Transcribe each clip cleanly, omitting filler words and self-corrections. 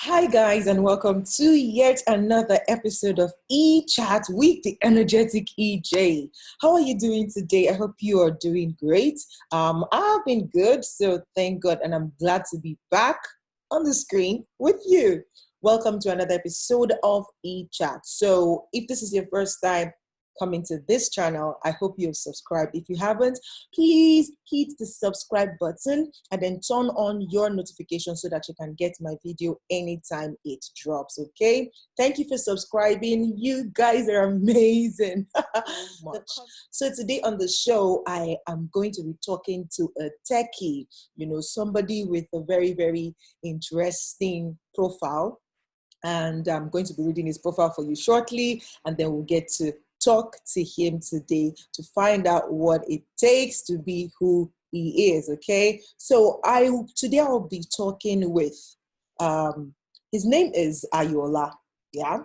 Hi, guys, and welcome to yet another episode of eChat with the energetic EJ. How are you doing today? I hope you are doing great. I've been good, so thank God, and I'm glad to be back on the screen with you. Welcome to another episode of eChat. So, if this is your first time coming to this channel, I hope you've subscribed. If you haven't, please hit the subscribe button and then turn on your notifications so that you can get my video anytime it drops. Okay, thank you for subscribing. You guys are amazing. So today on the show, I am going to be talking to a techie, somebody with a very interesting profile, and I'm going to be reading his profile for you shortly, and then we'll get to talk to him today to find out what it takes to be who he is. Okay, so today I'll be talking with his name is Ayoola. Yeah,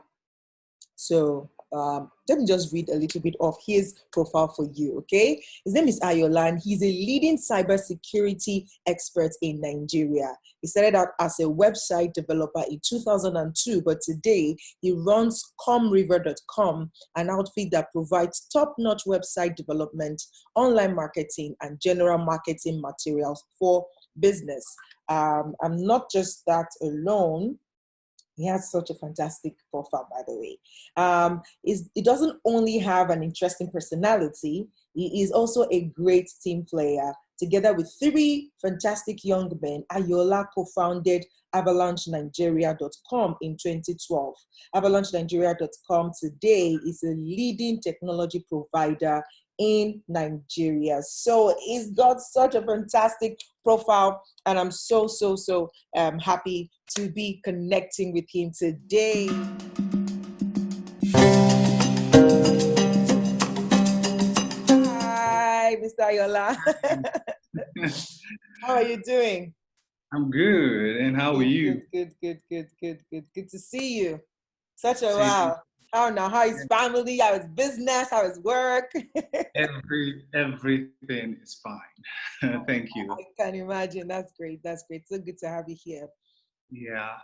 so let me just read a little bit of his profile for you, okay? His name is Ayoola, and he's a leading cybersecurity expert in Nigeria. He started out as a website developer in 2002, but today he runs comriver.com, an outfit that provides top-notch website development, online marketing, and general marketing materials for business. I'm not just that alone. He has such a fantastic profile, by the way. He doesn't only have an interesting personality, he is also a great team player. Together with three fantastic young men, Ayoola co-founded AvalancheNigeria.com in 2012. AvalancheNigeria.com today is a leading technology provider in Nigeria. So he's got such a fantastic profile, and I'm so happy to be connecting with him today. Hi, Mr. Ayoola. How are you doing? I'm good. And how are you? Good to see you. Such a while. How is family? How is business? How is work? Everything is fine. Thank you. I can imagine. That's great. So good to have you here. Yeah.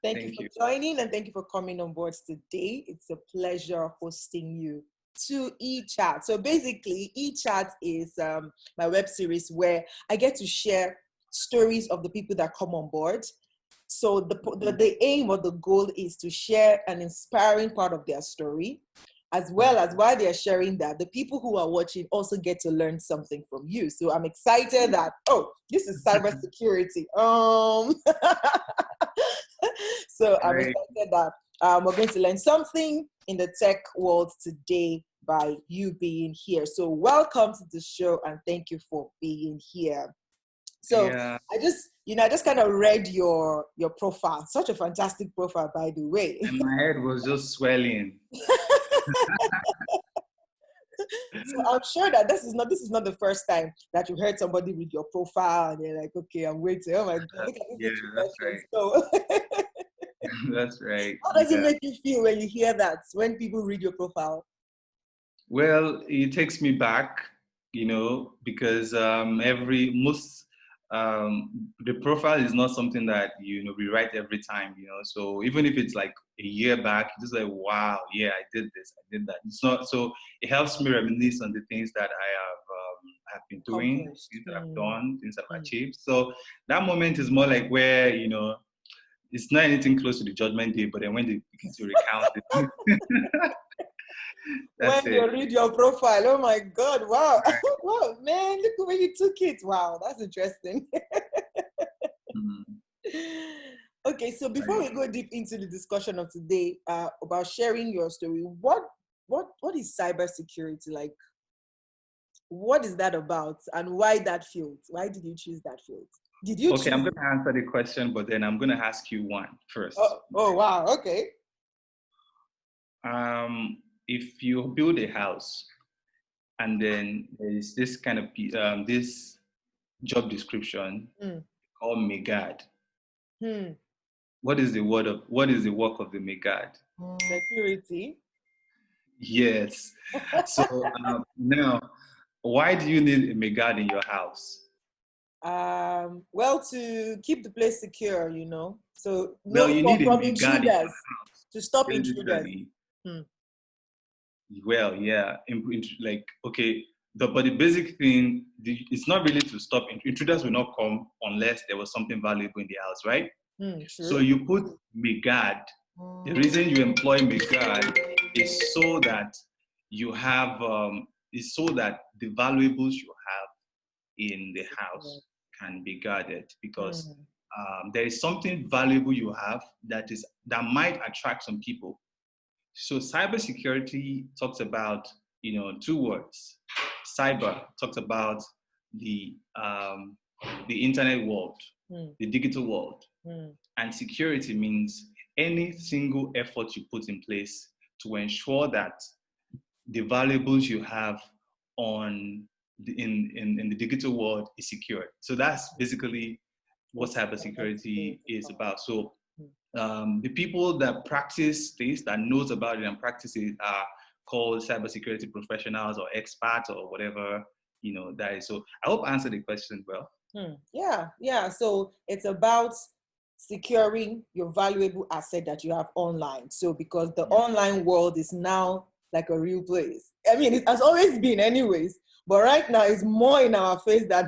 Thank you for joining, and thank you for coming on board today. It's a pleasure hosting you to eChat. So basically, eChat is my web series where I get to share stories of the people that come on board. So the aim or the goal is to share an inspiring part of their story, as well as while they're sharing that, the people who are watching also get to learn something from you. So I'm excited that, this is cybersecurity. So I'm excited that we're going to learn something in the tech world today by you being here. So welcome to the show, and thank you for being here. So I just kind of read your profile. Such a fantastic profile, by the way. And my head was just swelling. So I'm sure that this is not the first time that you heard somebody read your profile and you're like, okay, I'm waiting. Oh my God, look at this That's right. So That's right. How does it make you feel when you hear that, when people read your profile? Well, it takes me back, because the profile is not something that we write every time, so even if it's like a year back, it's just like, wow, yeah, I did this, I did that. It's not, so it helps me reminisce on the things that I have been doing, things that I've done, things I've achieved. So that moment is more like where it's not anything close to the judgment day, but then when they begin to recount it. When you read your profile, oh my God, wow. Wow, man, look where you took it. Wow, that's interesting. Okay, so before we go deep into the discussion of today about sharing your story, what is cybersecurity like? What is that about, and why that field? Why did you choose that field? Did you Okay, I'm going to answer the question, but then I'm going to ask you one first. Oh wow, okay. If you build a house and then there is this kind of this job description called Megad. What is the work of the Megad? Security. Yes. So now, why do you need a Megad in your house? Well, to keep the place secure, so Well, you need a from guard in intruders, your house, to stop intruders. basically. Hmm. Well, yeah, like okay, but the basic thing, it's not really to stop intruders will not come unless there was something valuable in the house, right? So True. you put Megad. The reason you employ Megad is so that you have is so that the valuables you have in the house can be guarded because there is something valuable you have that might attract some people. So cybersecurity talks about, two words. Cyber talks about the um, the internet world, the digital world, and security means any single effort you put in place to ensure that the valuables you have in the digital world is secured. So that's basically what cybersecurity is about. So the people that practice this, that knows about it and practice it, are called cybersecurity professionals or experts or whatever, that is. So I hope I answered the question well. Yeah. So it's about securing your valuable asset that you have online. So because the online world is now like a real place. I mean, it has always been anyways, but right now it's more in our face that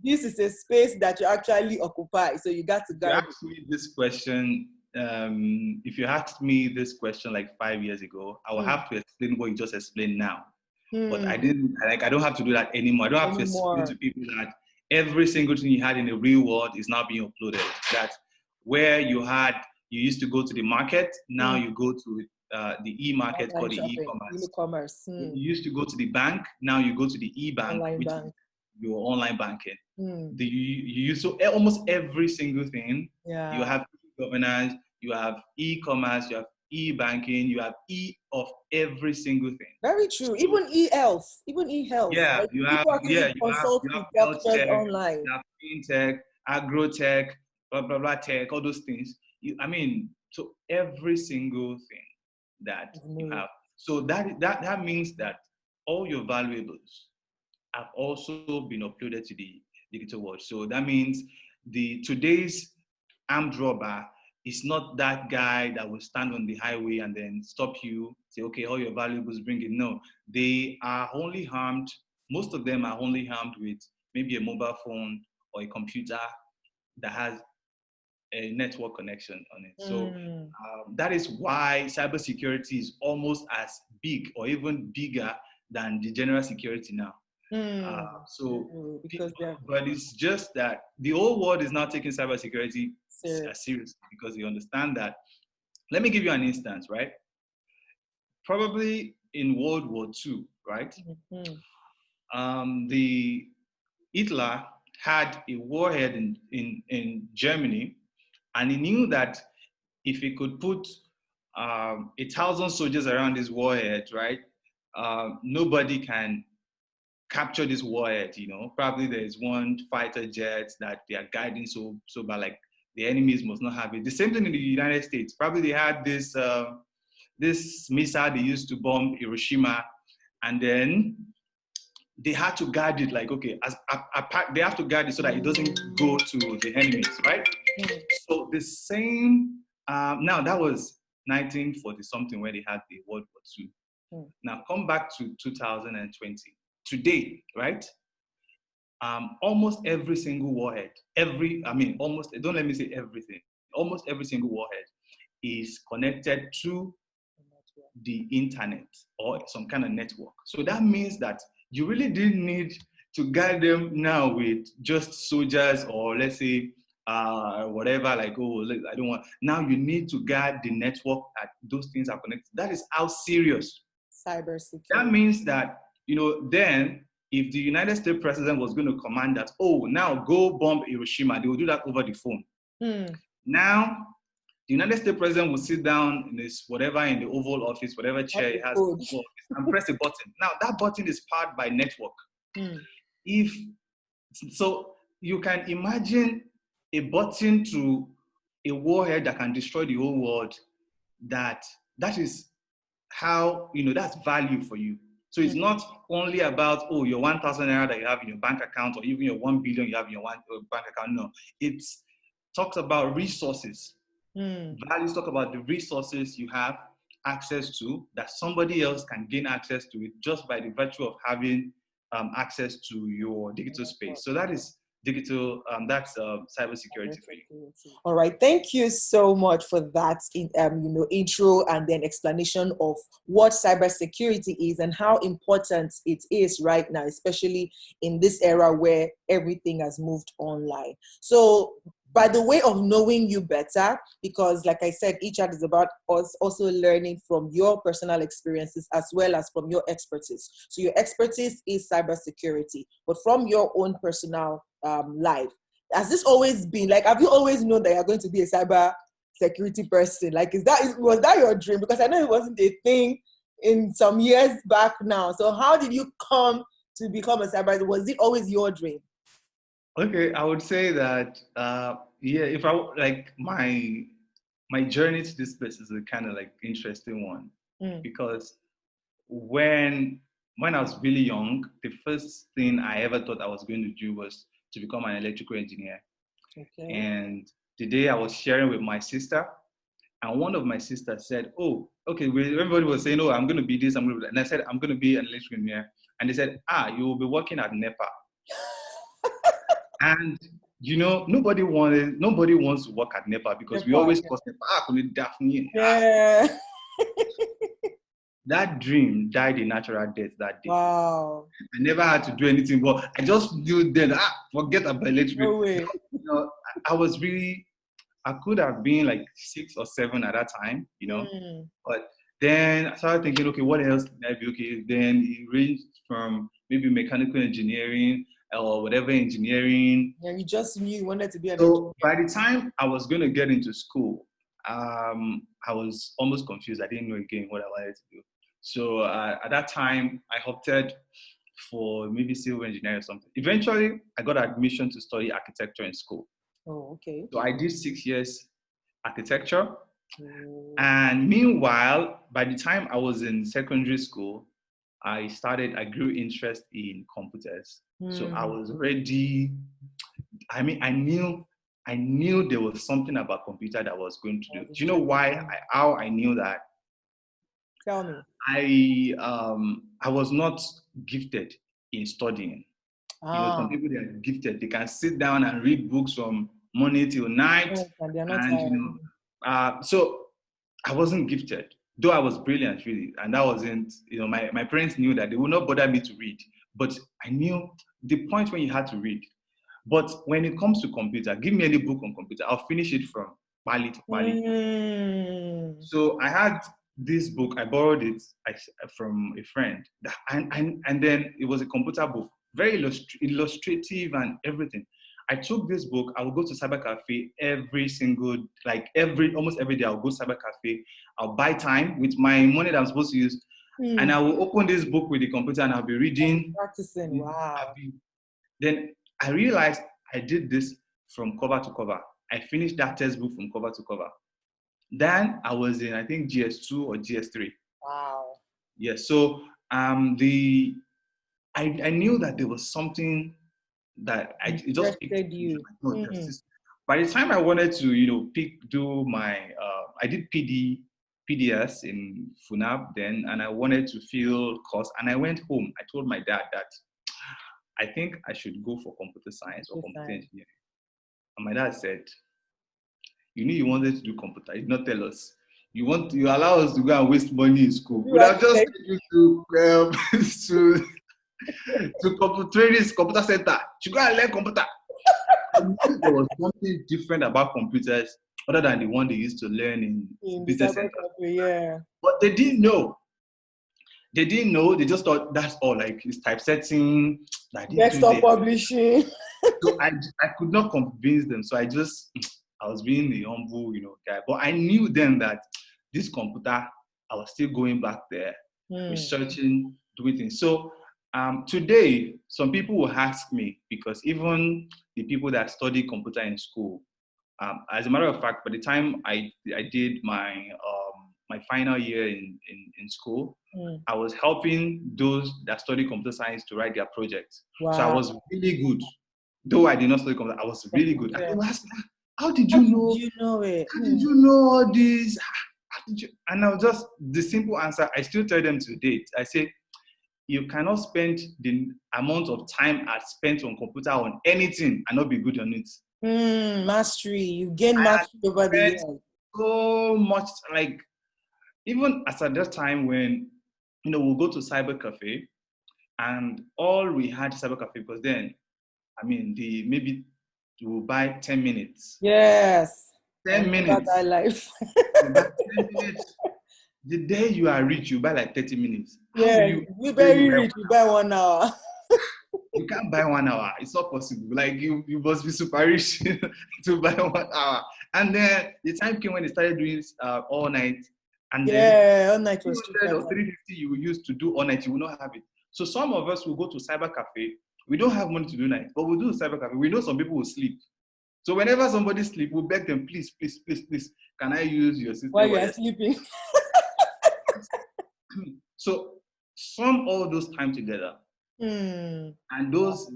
this is a space that you actually occupy. So you got to guard. If you asked me this question like 5 years ago, I will have to explain what you just explained now. But I didn't, I don't have to do that anymore. I don't have to explain to people that every single thing you had in the real world is now being uploaded. That where you used to go to the market, now you go to the e-market called the e-commerce. You used to go to the bank, now you go to the e-bank, which is your online banking. You use so almost every single thing. You have e-governance, you have e-commerce, you have e-banking, you have of every single thing. Very true. So, even e-health. Yeah, like you have consult with doctors tech, online. you have fintech, agrotech, blah blah blah tech, all those things. So every single thing that you have. So that means that all your valuables have also been uploaded to the digital world. So that means today's armed robber is not that guy that will stand on the highway and then stop you, say, okay, all your valuables, bring it. No, they are only harmed. Most of them are only harmed with maybe a mobile phone or a computer that has a network connection on it. So that is why cybersecurity is almost as big or even bigger than the general security now. But it's just that the whole world is now taking cybersecurity seriously because they understand that. Let me give you an instance, right? Probably in World War II, right? The Hitler had a warhead in Germany, and he knew that if he could put 1,000 soldiers around this warhead, right? Nobody can capture this warhead, Probably there's one fighter jet that they are guiding so bad, like the enemies must not have it. The same thing in the United States. Probably they had this missile they used to bomb Hiroshima, and then they had to guard it, like, okay, they have to guard it so that it doesn't go to the enemies, right? So the same, now that was 1940 something when they had the World War II. Now come back to 2020. Today, right? Almost every single warhead, don't let me say everything, almost every single warhead is connected to the internet or some kind of network. So that means that you really didn't need to guide them now with just soldiers or let's say whatever, like, oh, I don't want. Now you need to guard the network that those things are connected. That is how serious cybersecurity. That means that, then if the United States president was going to command that, oh, now go bomb Hiroshima, they will do that over the phone. Now, the United States president will sit down in his whatever in the Oval Office, whatever chair he has in the Oval Office, and press a button. Now, that button is powered by network. So you can imagine a button to a warhead that can destroy the whole world. That is how, that's value for you. So it's not only about, oh, your 1,000 naira that you have in your bank account, or even your 1 billion you have in your bank account. No, it talks about resources. Values talk about the resources you have access to, that somebody else can gain access to it just by the virtue of having access to your digital space. So that is digital, that's cybersecurity for you. All right, thank you so much for that intro and then explanation of what cybersecurity is and how important it is right now, especially in this era where everything has moved online. So by the way of knowing you better, because like I said, each chat is about us also learning from your personal experiences as well as from your expertise. So your expertise is cybersecurity, but from your own personal life, has this always been like, have you always known that you're going to be a cyber security person? Like, was that your dream? Because I know it wasn't a thing in some years back now. So how did you come to become a cyber? Was it always your dream? Okay, I would say that yeah, if I like my journey to this place is a kind of like interesting one, because when I was really young, the first thing I ever thought I was going to do was to become an electrical engineer. Okay. And the day I was sharing with my sister, and one of my sisters said, "Oh, okay." Everybody was saying, "Oh, I'm going to be this, I'm going to be that." And I said, "I'm going to be an electrical engineer." And they said, "Ah, you will be working at NEPA." And nobody wants to work at NEPA because we always cause NEPA. Daphne. Yeah. That dream died a natural death that day. Wow. I never had to do anything, but I just knew then, forget about electrical. No way. I could have been like 6 or 7 at that time, but then I started thinking, okay, what else can I be? Okay, then it ranged from maybe mechanical engineering or whatever engineering. Yeah, you just knew you wanted to be an engineer. By the time I was going to get into school, I was almost confused. I didn't know again what I wanted to do. So at that time, I opted for maybe civil engineering or something. Eventually, I got admission to study architecture in school. Oh, okay. So I did 6 years architecture. And meanwhile, by the time I was in secondary school, I grew interest in computers. So I was ready. I mean, I knew there was something about computer that I was going to do. Do you know how I knew that? Tell me. I was not gifted in studying. Some people, they are gifted. They can sit down and read books from morning till night. And they're not so I wasn't gifted, though I was brilliant, really. And that wasn't, my parents knew that they would not bother me to read. But I knew the point when you had to read. But when it comes to computer, give me any book on computer, I'll finish it from Bali to Bali. So I had this book, I borrowed it from a friend. And then it was a computer book, very illustrative and everything. I took this book, I would go to cyber cafe almost every day. I'll go to cyber cafe, I'll buy time with my money that I'm supposed to use, and I will open this book with the computer and I'll be reading. Practicing, wow. Then I realized I did this from cover to cover. I finished that textbook from cover to cover. Then I was in, I think, GS2 or GS3. Wow. Yeah, so I knew that there was something that it just picked you. By the time I wanted to, I did PDS in FUNAB then, and I wanted to fill course, and I went home. I told my dad that I think I should go for computer science or computer engineering. And my dad said, you wanted to do computer, you did not tell us. You allow us to go and waste money in school. We have just taken you to computer center. You go and learn computer. There was something different about computers other than the one they used to learn in business center. Yeah. But they didn't know. They just thought that's all, like it's typesetting. Desktop publishing. So I could not convince them. So I was being a humble, guy. But I knew then that this computer, I was still going back there, researching, doing things. So today, some people will ask me, because even the people that study computer in school, as a matter of fact, by the time I did my my final year in school, Mm. I was helping those that study computer science to write their projects. So I Wow. was really good. Though I did not study computer, I was really good. And Yeah. they were asking, how did How you did know? you know it? How did you know all this? How did you? And I was just, the simple answer, I still tell them to date. I say, you cannot spend the amount of time I spent on computer on anything and not be good on it. Mastery. You gain I had mastery over the spent years. so much, like, even as at that time when, we'll go to cyber cafe and all we had cyber cafe, because then, maybe we'll buy 10 minutes. Yes. I 10 remember that minutes. life. You buy 10 minutes. The day you are rich, you buy like 30 minutes. How will Yeah, you we say you very buy rich. We buy 1 hour. You can't buy 1 hour. It's not possible. Like you must be super rich to buy 1 hour. And then the time came when they started doing all night. And then Yeah, all night was 300 cheaper. or 350 you will use to do all night, you will not have it. So some of us will go to cyber cafe. We don't have money to do night, but we'll do cyber cafe. We know some people will sleep. So whenever somebody sleep, we'll beg them, please, please, please, please, can I use your system While you while are you're sleeping. So sum all those time together. And those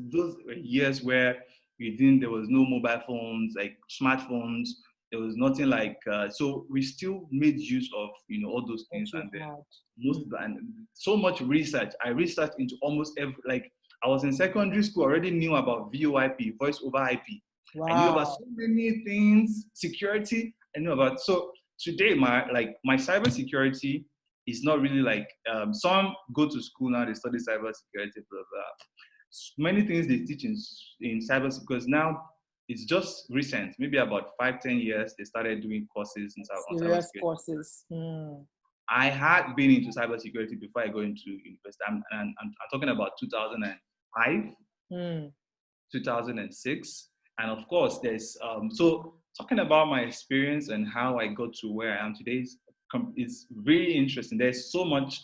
were years where there was no mobile phones, like smartphones. There was nothing like so we still made use of all those things. What you And then had. and so much research. I researched into almost every, like, I was in secondary school, already knew about VoIP, voice over IP. I knew about Wow. so many things, security. I knew about. So today, my cybersecurity is not really like some go to school now, they study cybersecurity, blah blah. Many things they teach in cyber, because now it's just recent, maybe about 5-10 years they started doing courses on Serious cybersecurity. courses. I had been into cybersecurity before I go into university. I'm talking about 2005, 2006. And of course, there's, so talking about my experience and how I got to where I am today is really interesting. There's so much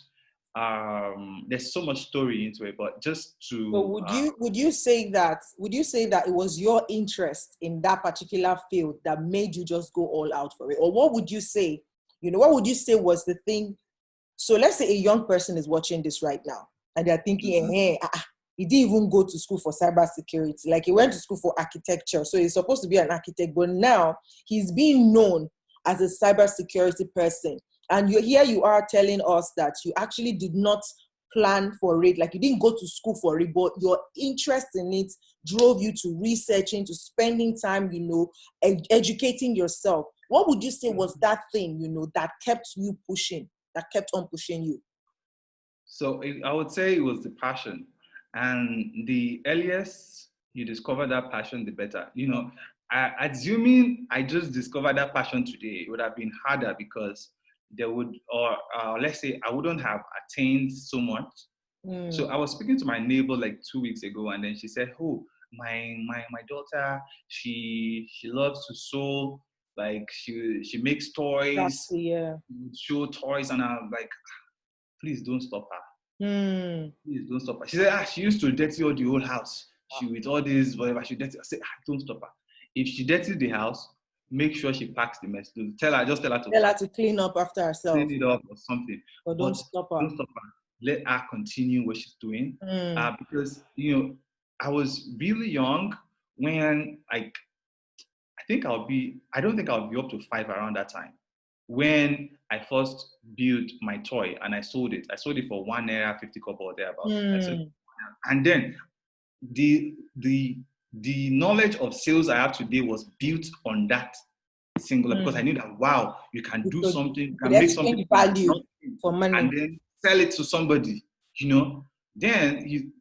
story into it, but just So to, would you say that it was your interest in that particular field that made you just go all out for it? Or what would you say, what would you say was the thing? So let's say a young person is watching this right now and they're thinking, hey, he didn't even go to school for cybersecurity. Like he went to school for architecture. So he's supposed to be an architect, but now he's being known as a cybersecurity person. And you are telling us that you actually did not plan for it. Like you didn't go to school for it, but your interest in it drove you to researching, to spending time, educating yourself. What would you say was that thing, that kept you pushing, that kept on pushing you? So I would say it was the passion. And the earliest you discover that passion, the better. Assuming I just discovered that passion today, it would have been harder because there would, or let's say I wouldn't have attained so much. So I was speaking to my neighbor like 2 weeks ago, and then she said, "Oh, my daughter, she loves to sew. Like she makes toys, Exactly, yeah. show toys," and I'm like, "Please don't stop her. Mm. Please don't stop her." She said, she used to dirty all the whole house. She with all this whatever she dirty. I said, don't stop her. If she dirties the house, make sure she packs the mess. Just tell her to Tell her pack, to clean up after herself, clean it up or something. but don't But stop her. don't stop her. Let her continue what she's doing. Because I was really young when I don't think I'll be up to 5 around that time. When I first built my toy and I sold it. I sold it for 1 naira 50 kobo or thereabouts. And then the knowledge of sales I have today was built on that singular, because I knew that, wow, you can do something, you could can make something exchange value nothing, for money. and then sell it to somebody, then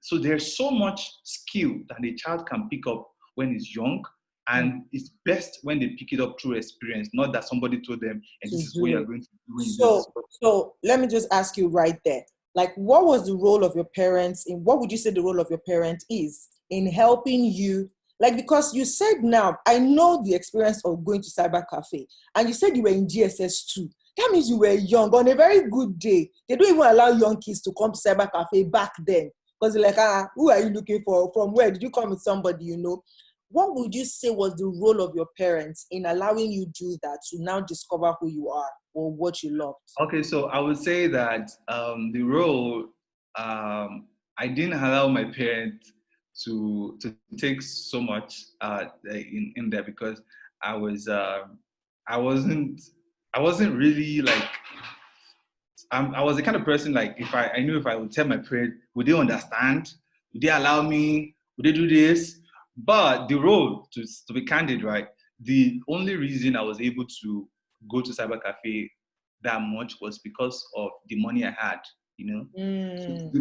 so there's so much skill that a child can pick up when he's young. And it's best when they pick it up through experience, not that somebody told them, and this is what you're going to do when you do this. So let me just ask you right there. Like, what was the role of your parents what would you say the role of your parent is in helping you? Like, because you said now, I know the experience of going to cyber cafe, and you said you were in GSS 2. That means you were young. On a very good day, they don't even allow young kids to come to cyber cafe back then. Because they're like, who are you looking for? From where? Did you come with somebody, what would you say was the role of your parents in allowing you do that to now discover who you are or what you loved? Okay, so I would say that the role, I didn't allow my parents to take so much in there, because I was I wasn't I wasn't really like, I was the kind of person, like, if I knew if I would tell my parents, would they understand? Would they allow me? Would they do this? But the role, to be candid, right? The only reason I was able to go to cyber cafe that much was because of the money I had, you know. So Mm.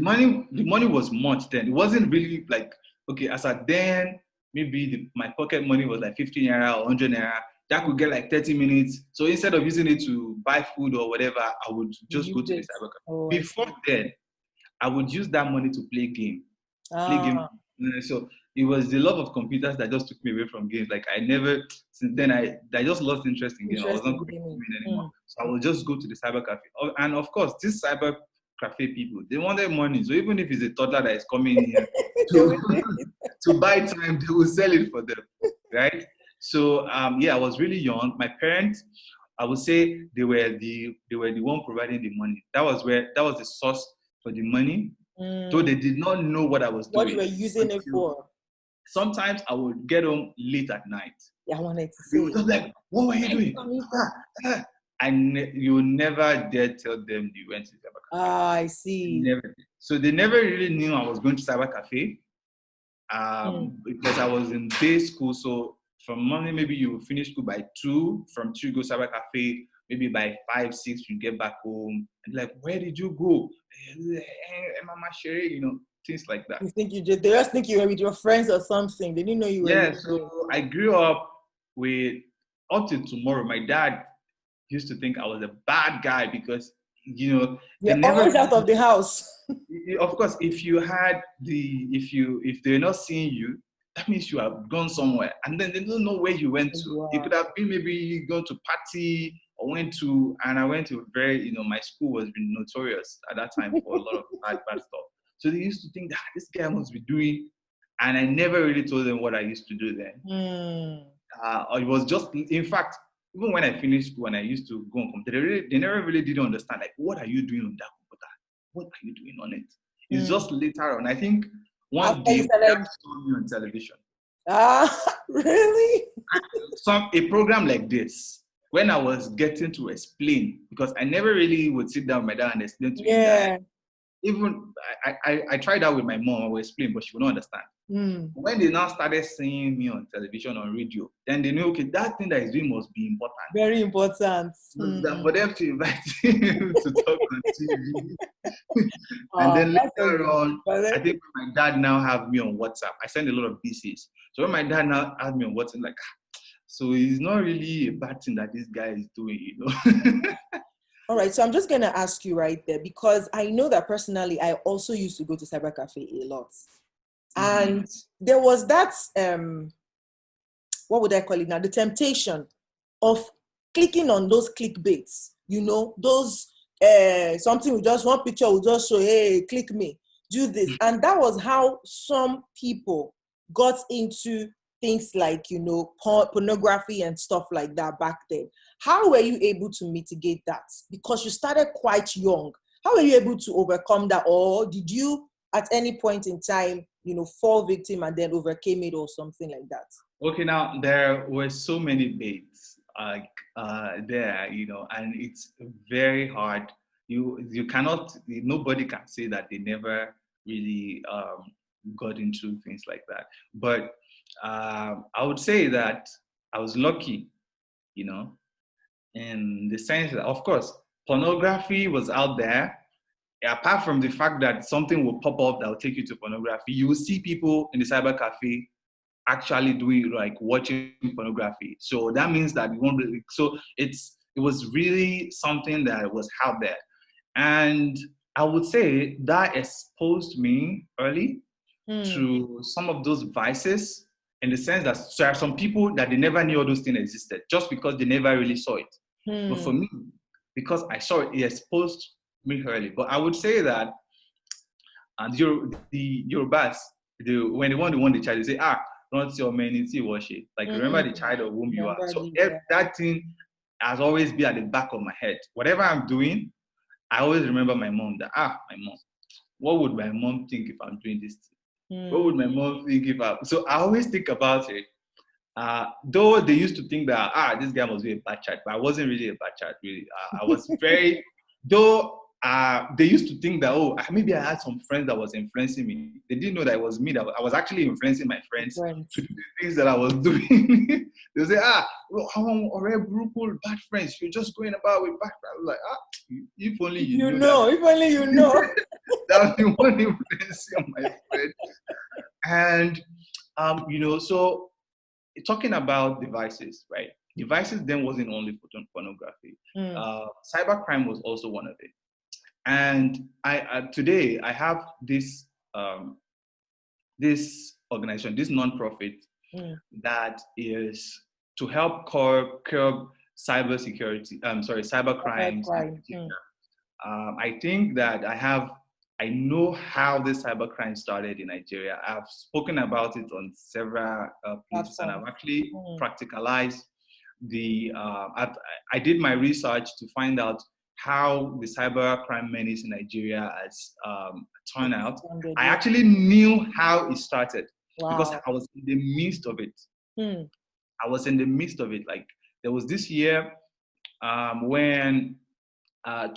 the money was much then. It wasn't really like, okay, as at then, maybe my pocket money was like 15 naira or 100 naira. That could get like 30 minutes. So instead of using it to buy food or whatever, I would You just go used to the it. cyber cafe. Oh, I Before see. then, I would use that money to play game. Play game. Ah, So it was the love of computers that just took me away from games. Like, I never, since then, I just lost interest in games. I was not interesting gaming. gaming anymore. So I would just go to the cyber cafe. And of course, these cyber cafe people, they wanted money. So even if it's a toddler that is coming here They will to, say, to buy time, they will sell it for them, right? So yeah, I was really young. My parents, I would say, they were the one providing the money. That was the source for the money. Though they mm, did not know what I was what you were doing using it until for. sometimes I would get home late at night. Yeah, I wanted to They would say. just be like, "What were you Where are you doing?" coming Ah, from? ah. You never dare tell them you went to cyber cafe. Ah, I see. Never. So they never really knew I was going to cyber cafe, Mm. because I was in day school. So from morning, maybe you finish school by 2. From 2, you go cyber cafe. Maybe by 5, 6, you get back home. And like, where did you go? Mama Sherry, things like that. They just think you were with your friends or something. They didn't know you were Yeah, really so going. I grew up with, up to tomorrow, my dad used to think I was a bad guy because, they You're never, always out of the house. of course, if they're not seeing you, that means you have gone somewhere. And then they don't know where you went to. It Wow. could have been maybe you gone to party or and I went to my school was been notorious at that time for a lot of bad stuff. So they used to think that this guy must be doing, and I never really told them what I used to do then. Mm. Or it was just, in fact, even when I finished school and I used to go on computer, they never really didn't understand, like, what are you doing on that computer? What are you doing on it? It's Mm. just later on. I think one After day you my dad started. saw me on television. Really? A program like this, when I was getting to explain, because I never really would sit down with my dad and explain to him that, Yeah. even I tried that with my mom, I would explain, but she would not understand. Mm. When they now started seeing me on television, on radio, then they knew, okay, that thing that he's doing must be important. Very important. That Mm. for them to invite him to talk on TV. And then That's so later good. on, But I then, think my dad now have me on WhatsApp. I send a lot of BCs. So when my dad now has me on WhatsApp, like, so it's not really a bad thing that this guy is doing. all right. So I'm just gonna ask you right there because I know that personally, I also used to go to cyber cafe a lot, Mm-hmm. and there was that what would I call it now? The temptation of clicking on those clickbaits, those something with just one picture will just show, hey, click me, do this. And that was how some people got into things like, pornography and stuff like that back then. How were you able to mitigate that? Because you started quite young. How were you able to overcome that? Or did you at any point in time, fall victim and then overcame it or something like that? Okay, now there were so many baits there, and it's very hard. You cannot. Nobody can say that they never really got into things like that. But I would say that I was lucky, you know, in the sense that, of course, pornography was out there. Apart from the fact that something will pop up that will take you to pornography, you will see people in the cyber cafe actually doing, like, watching pornography. So that means that you won't really, so it was really something that was out there. And I would say that exposed me early Hmm. to some of those vices, in the sense that there are some people that they never knew all those things existed just because they never really saw it. But for Hmm. me, because I saw it, it exposed me early. But I would say that, and the Yorubas, when they want to win the child, they say, Not your humanity worship. Like, remember the child of whom you are. Remember So the, that thing has always been at the back of my head. Whatever I'm doing, I always remember my mom. My mom. What would my mom think if I'm doing this thing? What would my mom think if I? So I always think about it. Though they used to think that this guy must be a bad child, but I wasn't really a bad child. Really, I was very. Though they used to think that maybe I had some friends that was influencing me. They didn't know that it was me that I was actually influencing my friends to do the things that I was doing. They say how already brutal bad friends. You're just going about with bad friends. I was like if only you know that. if only you know. That's the one influencing my friend. And so talking about devices, right? Devices then wasn't only pornography. Cybercrime was also one of it. And today I have this this organization, this nonprofit that is to help curb cybercrimes. I think that I know how this cybercrime started in Nigeria. I've spoken about it on several places, and I've actually practicalized I did my research to find out how the cybercrime menace in Nigeria has turned out. I actually knew how it started because I was in the midst of it. I was in the midst of it. Like, there was this year when around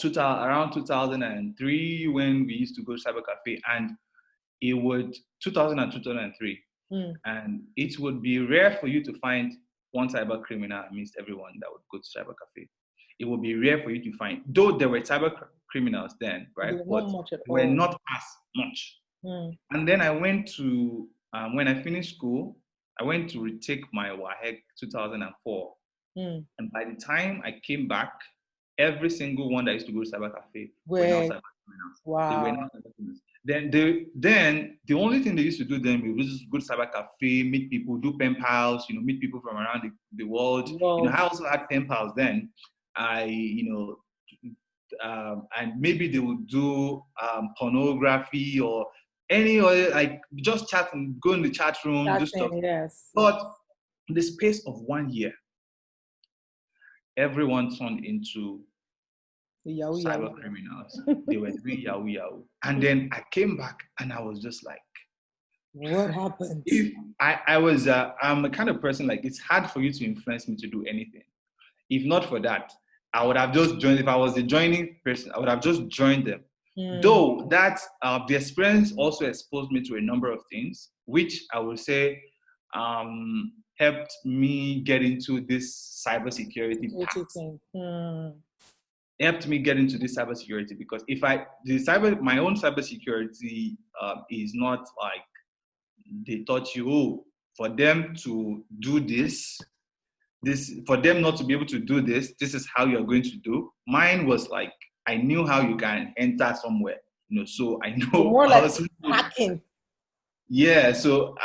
2003, when we used to go to cyber cafe, and it would 2000 and 2003, and it would be rare for you to find one cyber criminal amidst everyone that would go to cyber cafe. It would be rare for you to find, though there were cyber criminals then, right? But were not as much. And then I went to when I finished school, I went to retake my WAHEC 2004, and by the time I came back, every single one that used to go to cyber cafe were now cyber criminals. Wow. They were now cyber criminals. Then the only thing they used to do then was just go to cyber cafe, meet people, do pen pals, meet people from around the world. I also had pen pals then. And maybe they would do pornography or any other, like just chat and go in the chat room, do stuff. Yes. But in the space of 1 year, everyone turned into cyber criminals. They were doing Yahoo. And then I came back and I was just like, what happened? If I'm the kind of person, like, it's hard for you to influence me to do anything. If not for that, I would have just joined. If I was the joining person, I would have just joined them. Though that the experience also exposed me to a number of things, which I would say helped me get into this cybersecurity path. Helped me get into this cybersecurity, because my own cybersecurity is not like they taught you, for them to do this, for them not to be able to do this is how you're going to do. Mine was like, I knew how you can enter somewhere, so I know. So more like hacking. Yeah, so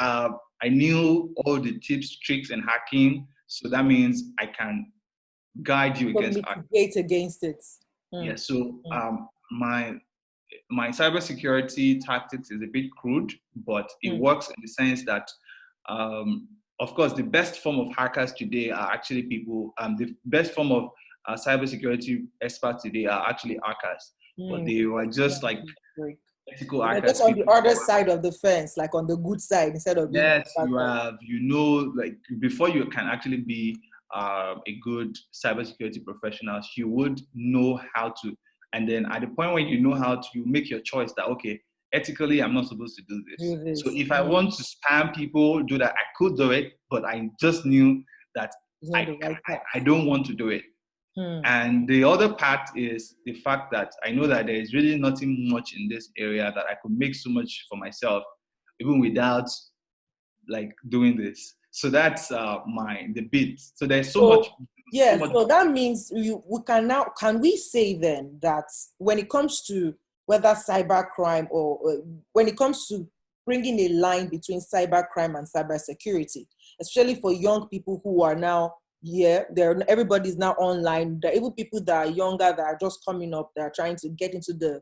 I knew all the tips, tricks, and hacking. So that means I can guide you against hacking. Mitigate against it. Yeah, so my cybersecurity tactics is a bit crude, but it works in the sense that, of course, the best form of hackers today are actually people. The best form of cybersecurity experts today are actually hackers, but they were just like ethical hackers. Just on the other side of the fence, like on the good side, instead of being. Yes, you have. Like, before you can actually be a good cybersecurity professional, you would know how to. And then at the point when you know how to, you make your choice that, okay, ethically, I'm not supposed to do this. So if I want to spam people, do that, I could do it, but I just knew that I don't want to do it. And the other part is the fact that I know that there is really nothing much in this area that I could make so much for myself, even without like doing this. So that's the bit. So there's so much. Yeah, so that means can we say then that when it comes to whether cybercrime or when it comes to bringing a line between cybercrime and cybersecurity, especially for young people who are now, everybody's now online. There are even people that are younger that are just coming up, that are trying to get into the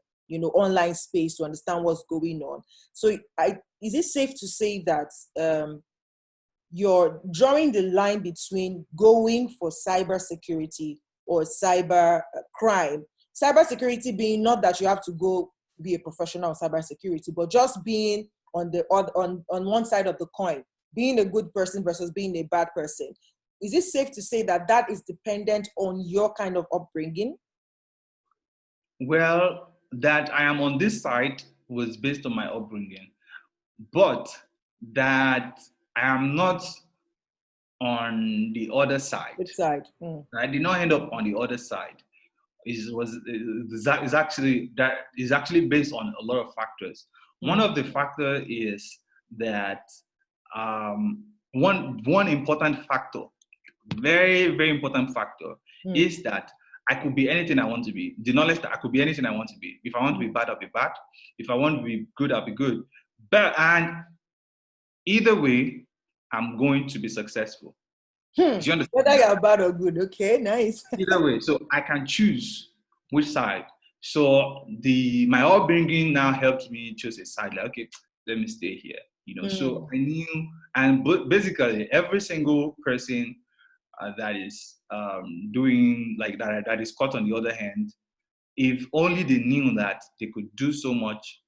online space to understand what's going on. So is it safe to say that you're drawing the line between going for cybersecurity or cyber crime. Cybersecurity being not that you have to go be a professional in cybersecurity, but just being on one side of the coin, being a good person versus being a bad person. Is it safe to say that that is dependent on your kind of upbringing? Well, that I am on this side was based on my upbringing, but that I am not on the other side. Which side? I did not end up on the other side. Is actually that is actually based on a lot of factors. One of the factor is that one important factor, very important factor, is that I could be anything I want to be. The knowledge that I could be anything I want to be. If I want to be bad, I'll be bad. If I want to be good, I'll be good. And either way, I'm going to be successful. Do you understand? Whether you're bad or good, okay, nice. Either way, so I can choose which side. So my upbringing now helped me choose a side. Like, okay, let me stay here. So I knew, and basically every single person that is doing like that, that is caught on the other hand, if only they knew that they could do so much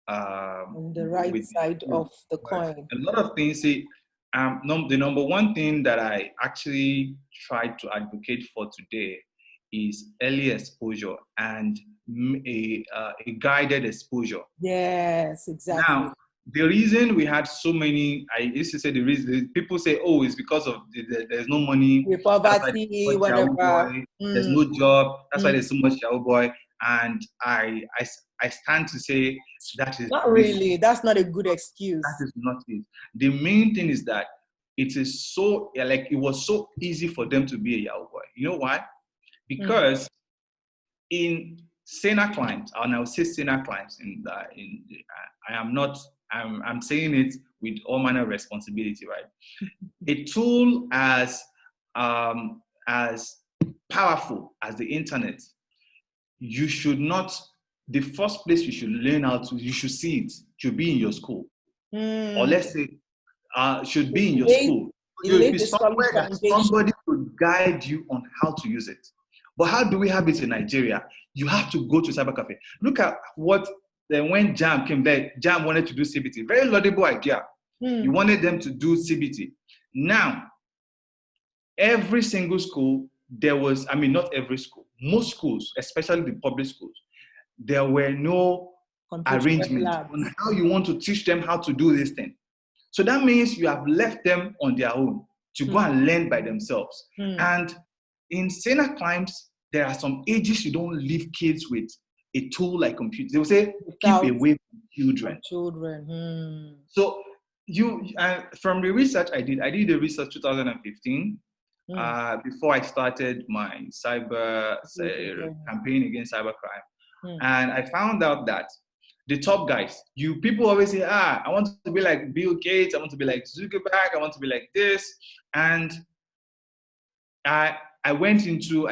on the right side of the coin. A lot of things. See, the number one thing that I actually try to advocate for today is early exposure and a guided exposure. Yes, exactly. Now, the reason we had so many, I used to say the reason people say, oh, it's because of there's no money, the poverty, whatever. There's no job, that's why there's so much Yahoo boy. And I stand to say that is not really. That's not a good excuse. That is not it. The main thing is that it is so it was so easy for them to be a Yahoo boy. You know why? Because in senior clients, and I will say senior clients, I'm saying it with all manner of responsibility, right? A tool as powerful as the internet, you should not. The first place you should learn how to, you should see it, should be in your school, or let's say, should be in your school. You'll be somewhere that somebody could guide you on how to use it. But how do we have it in Nigeria? You have to go to cyber cafe. Look at what when JAM came there. JAM wanted to do CBT. Very laudable idea. You wanted them to do CBT. Now, every single school, not every school, most schools, especially the public schools, there were no arrangements on how you want to teach them how to do this thing. So that means you have left them on their own to go and learn by themselves. And in senior climbs, there are some ages you don't leave kids with a tool like computer. They will say, keep away from children. So from the research I did the research 2015 before I started my cyber campaign against cybercrime. And I found out that the top guys, people always say, I want to be like Bill Gates, I want to be like Zuckerberg, I want to be like this. And I went into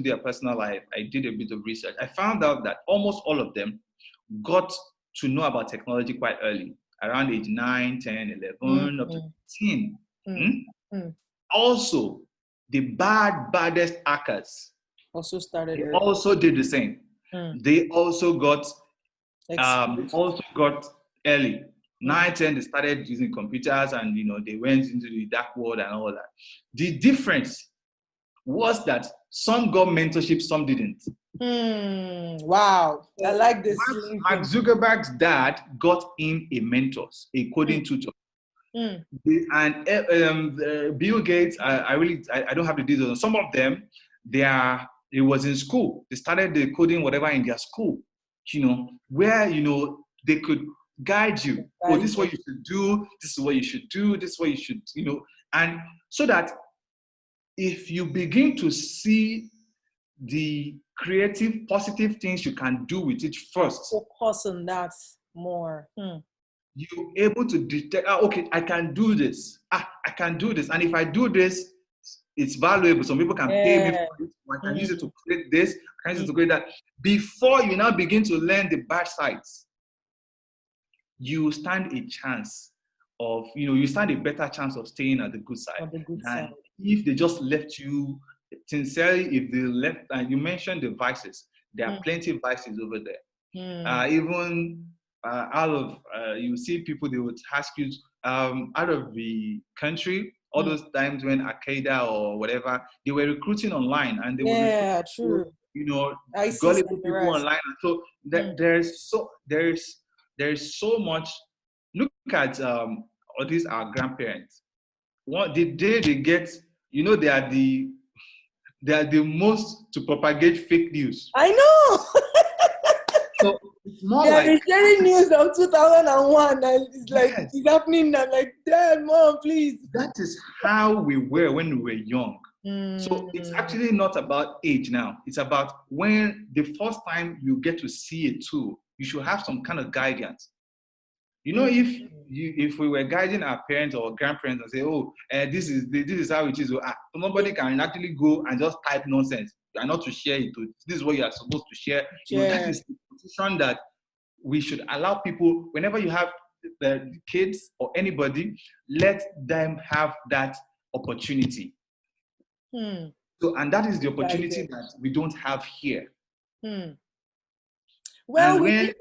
their personal life. I did a bit of research. I found out that almost all of them got to know about technology quite early, around age 9, 10, 11, up to 15. Also, the baddest hackers also started early. Also did the same. They also got early. 9, 10, they started using computers, and they went into the dark world and all that. The difference was that some got mentorship, some didn't. Wow, I like this. Mark Zuckerberg's dad got him a mentor, a coding tutor. And Bill Gates, I don't have the details. Some of them, it was in school. They started the coding whatever in their school, where they could guide you. Oh, this is what you should do. This is what you should do. This is what you should, and so that if you begin to see the creative, positive things you can do with it first, focus on that more. You're able to detect, okay, I can do this. I can do this. And if I do this, it's valuable. Some people can pay me for it. I can use it to create this. I can use it to create that. Before you now begin to learn the bad sides, you stand a chance of, you stand a better chance of staying at the good side On the good side. than if they just left you. Sincerely, if they left, and you mentioned the vices, there are plenty of vices over there. Even out of, you see people, they would ask you, out of the country, all those times when Al-Qaeda or whatever, they were recruiting online, and they would recruit Yeah, people, true. ISIS gullible and the people rest. online. And so there's so much. Look at all these our grandparents. What the day they get, they are the most to propagate fake news. I know. So it's more They are like, sharing news of 2001, and it's like yes, it's happening now. Like, Dad, Mom, please. that is how we were when we were young. So it's Mm. actually not about age now. It's about when the first time you get to see a tool, you should have some kind of guidance. If we were guiding our parents or grandparents and say, oh, this is how it is, somebody can actually go and just type nonsense. You are not to share it. This is what you are supposed to share. That is the position that we should allow people. Whenever you have the kids or anybody, let them have that opportunity. So, and that is the opportunity that we don't have here. Well, with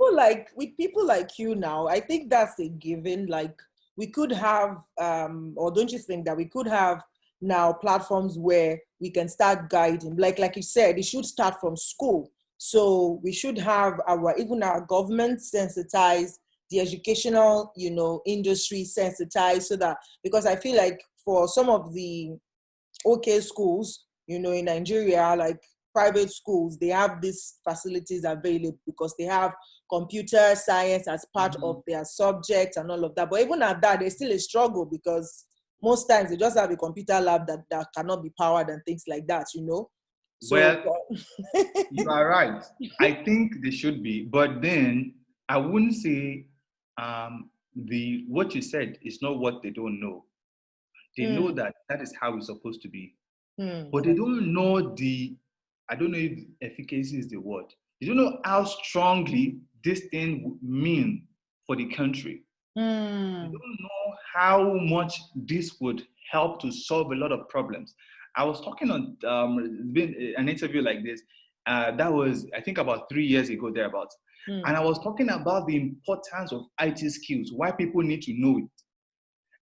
people like you now, I think that's a given. Like, we could have, or don't you think that we could have now platforms where we can start guiding? Like you said, it should start from school. So we should have even our government sensitized, the educational, industry sensitized, so that, because I feel like for some of the schools, in Nigeria, like private schools, they have these facilities available because they have computer science as part of their subject and all of that. But even at that, there's still a struggle because most times they just have a computer lab that cannot be powered and things like that, So, well, you are right. I think they should be, but then I wouldn't say what you said is not what they don't know. They know that is how it's supposed to be, but they don't know I don't know if efficacy is the word. They don't know how strongly this thing would mean for the country. They don't know how much this would help to solve a lot of problems. I was talking on an interview like this. That was, I think, about 3 years ago, thereabouts. And I was talking about the importance of IT skills, why people need to know it.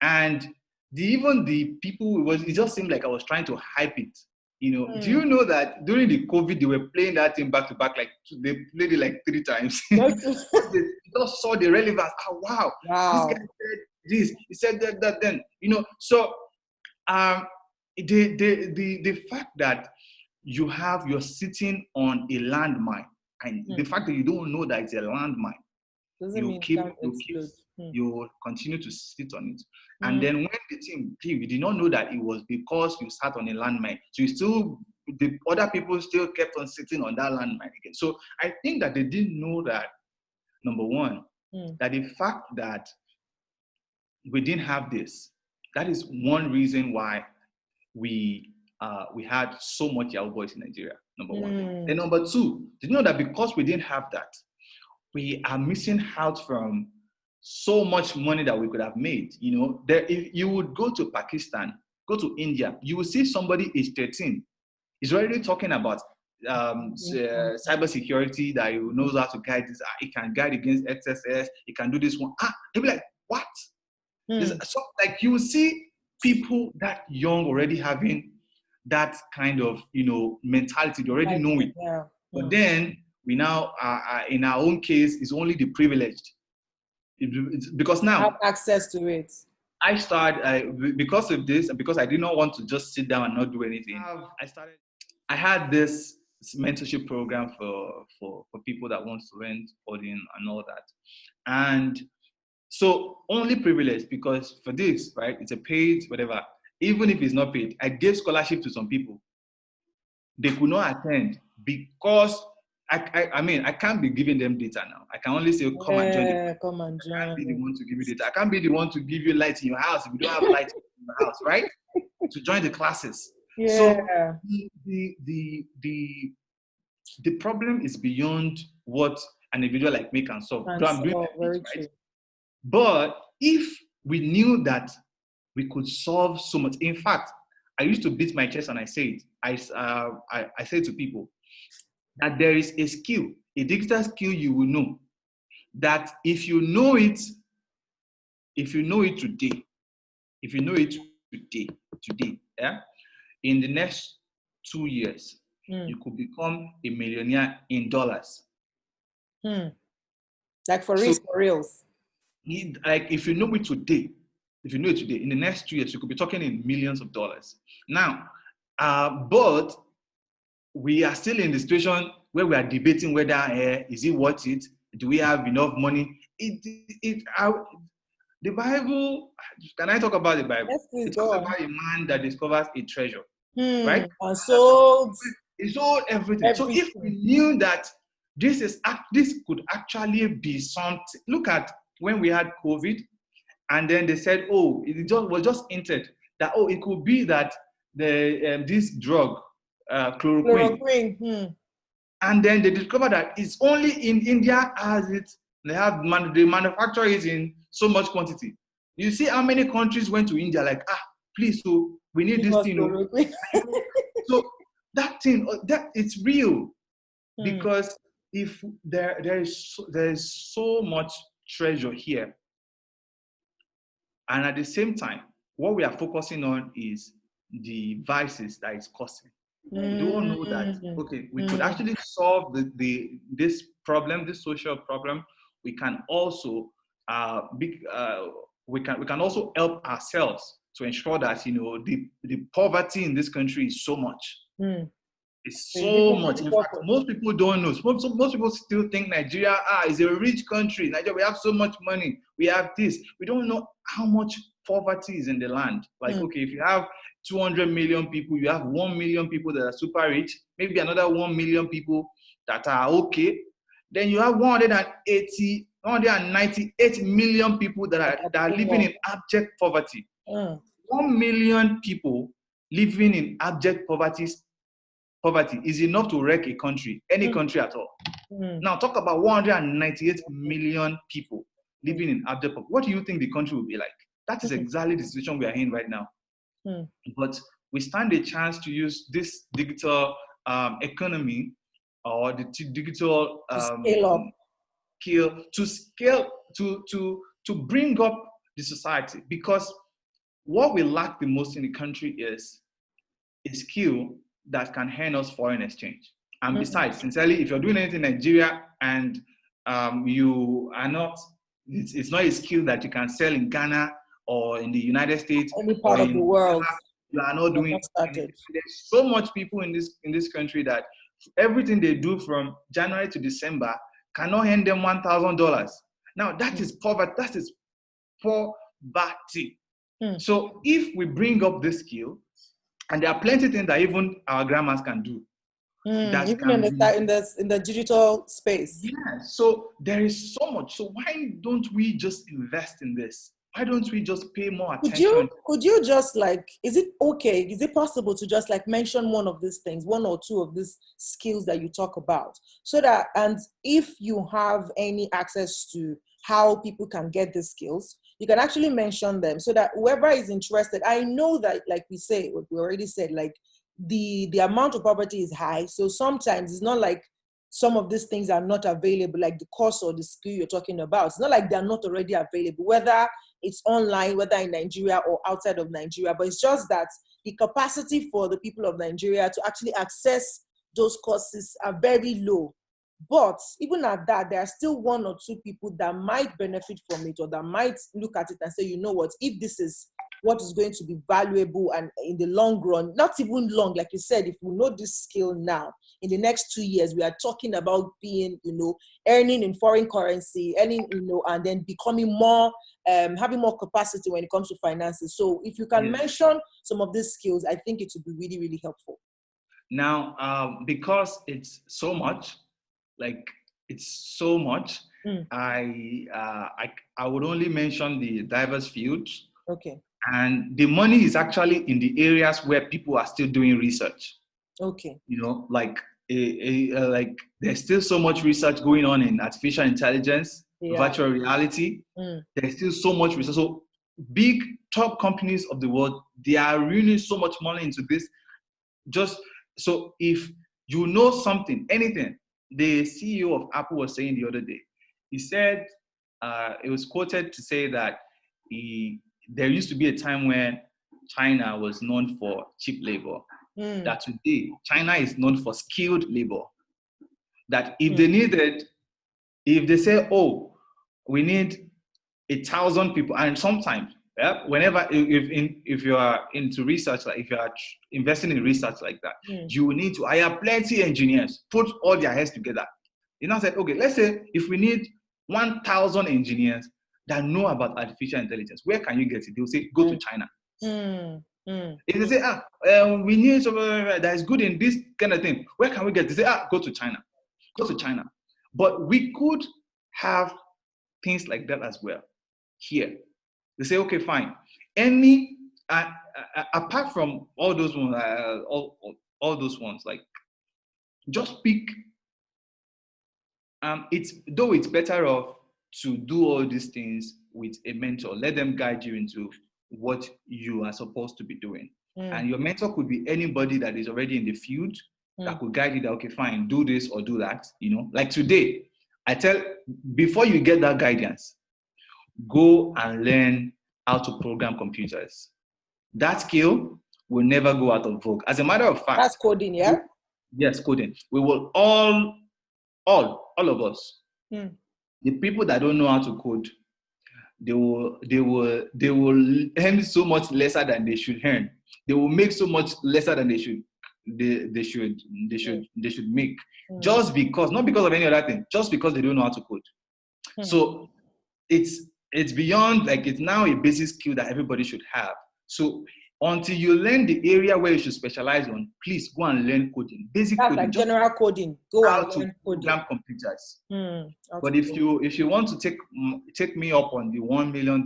And even the people, it just seemed like I was trying to hype it. Do you know that during the COVID, they were playing that thing back to back, like they played it like 3 times. They just saw the relevance. Oh, wow. This guy said this, he said that then, So the fact that you're sitting on a landmine, and the fact that you don't know that it's a landmine, you continue to sit on it. And then when the team came, you did not know that it was because you sat on a landmine. So the other people still kept on sitting on that landmine again. So I think that they didn't know that, number one, that the fact that we didn't have this, that is one reason why we had so much Yahoo boys in Nigeria, number one. Then number two, did you know that because we didn't have that, we are missing out from so much money that we could have made. If you would go to Pakistan, go to India, you will see somebody age 13 is already talking about cybersecurity, that he knows how to guide this. He can guide against XSS. He can do this one. They'll be like, what? So, like, you will see people that young already having that kind of mentality. They already know it. But then we now, in our own case, is only the privileged. Because now have access to it. I started because of this, and because I did not want to just sit down and not do anything. I had this mentorship program for people that want to learn coding and all that, and so only privileged, because for this, right, it's a paid whatever. Even if it's not paid, I gave scholarship to some people. They could not attend because I can't be giving them data now. I can only say, come and join. Come and join. I can't be the one to give you data. I can't be the one to give you light in your house if you don't have light in your house, right? To join the classes. So the problem is beyond what an individual like me can solve. I'm doing this, right? But if we knew that we could solve so much. In fact, I used to beat my chest and I say it. I say to people that there is a skill, a digital skill you will know, that if you know it today, yeah, in the next 2 years, you could become a millionaire in dollars. Like for So, reals, for reals. like if you know it today, in the next 2 years, you could be talking in millions of dollars. Now, but we are still in the situation where we are debating whether is it worth it? Do we have enough money? The Bible, can I talk about the Bible? Yes, please It go talks on. about a man that discovers a treasure, right? And so He sold everything. So if we everything. knew that this could actually be something, look at when we had COVID, and then they said, oh, it was just hinted that, oh, it could be that this drug, chloroquine. And then they discovered that it's only in India as it, they manufacture it in so much quantity. You see how many countries went to India like, please, so we need this thing. So that thing, that it's real, because if there is so much treasure here, and at the same time, what we are focusing on is the vices that it's causing. We don't know that, okay, we could actually solve this problem, this social problem. We can also we can also help ourselves to ensure that the poverty in this country is so much. It's so much. In fact, most people don't know. Most people still think Nigeria is a rich country. Nigeria, we have so much money. We have this. We don't know how much poverty is in the land. Like, okay, if you have 200 million people, you have 1 million people that are super rich, maybe another 1 million people that are okay. Then you have 198 million people that are living in abject poverty. 1 million people living in abject poverty is enough to wreck a country, any country at all. Now talk about 198 million people living in abject poverty. What do you think the country will be like? That is exactly the situation we are in right now. But we stand a chance to use this digital economy, or the digital to bring up the society, because what we lack the most in the country is a skill that can earn us foreign exchange. And besides, sincerely, if you're doing anything in Nigeria and you are not, it's not a skill that you can sell in Ghana or in the United States, any part of the world, you are not doing anything. There's so much people in this country that everything they do from January to December cannot earn them $1,000. Now that is poverty. That is poverty. So if we bring up this skill, and there are plenty of things that even our grandmas can do. Even in the digital space. Yeah, so there is so much. So why don't we just invest in this? Why don't we just pay more attention? Could you just is it possible to just mention one of these things, one or two of these skills that you talk about, so that, and if you have any access to how people can get these skills, you can actually mention them so that whoever is interested, I know that, like we already said, the amount of poverty is high. So sometimes it's not like some of these things are not available, like the course or the skill you're talking about. It's not like they're not already available, whether it's online, whether in Nigeria or outside of Nigeria. But it's just that the capacity for the people of Nigeria to actually access those courses are very low. But even at that, there are still one or two people that might benefit from it, or that might look at it and say, you know what, if this is what is going to be valuable and in the long run, not even long, like you said, if we know this skill now, in the next 2 years, we are talking about being, earning in foreign currency, earning, and then becoming more, having more capacity when it comes to finances. So if you can mention some of these skills, I think it would be really, really helpful. Now, because it's so much, I would only mention the diverse fields. Okay. And the money is actually in the areas where people are still doing research. Okay. There's still so much research going on in artificial intelligence, virtual reality. There's still so much research. So big top companies of the world, they are running so much money into this. Just so if you know something, anything, the CEO of Apple was saying the other day, he said, it was quoted to say that there used to be a time when China was known for cheap labor. That today, China is known for skilled labor. That if they needed, if they say, oh, we need 1,000 people, and sometimes, yeah, whenever if you are into research, like if you are investing in research like that, you will need to hire plenty engineers, put all their heads together. You know, said, okay, let's say if we need 1,000 engineers that know about artificial intelligence, where can you get it? They'll say, go to China. If they say, we need someone that is good in this kind of thing, where can we get it? They say, go to China. Go to China. But we could have things like that as well here. They say, okay, fine. Any apart from all those ones, all those ones, like just pick. It's better off to do all these things with a mentor. Let them guide you into what you are supposed to be doing. And your mentor could be anybody that is already in the field that could guide you that, okay, fine, do this or do that. You know, like today, I tell, before you get that guidance, go and learn how to program computers. That skill will never go out of vogue. As a matter of fact, that's coding, yeah? Yes, coding. We will all of us, the people that don't know how to code, they will earn so much lesser than they should earn. They will make so much lesser than they should make, just because, not because of any other thing, just because they don't know how to code. So it's beyond, like, it's now a basic skill that everybody should have. So until you learn the area where you should specialize on, please go and learn coding, basic That's coding, like general coding. Go how and to learn coding. program computers. But if you want to take me up on the $1 million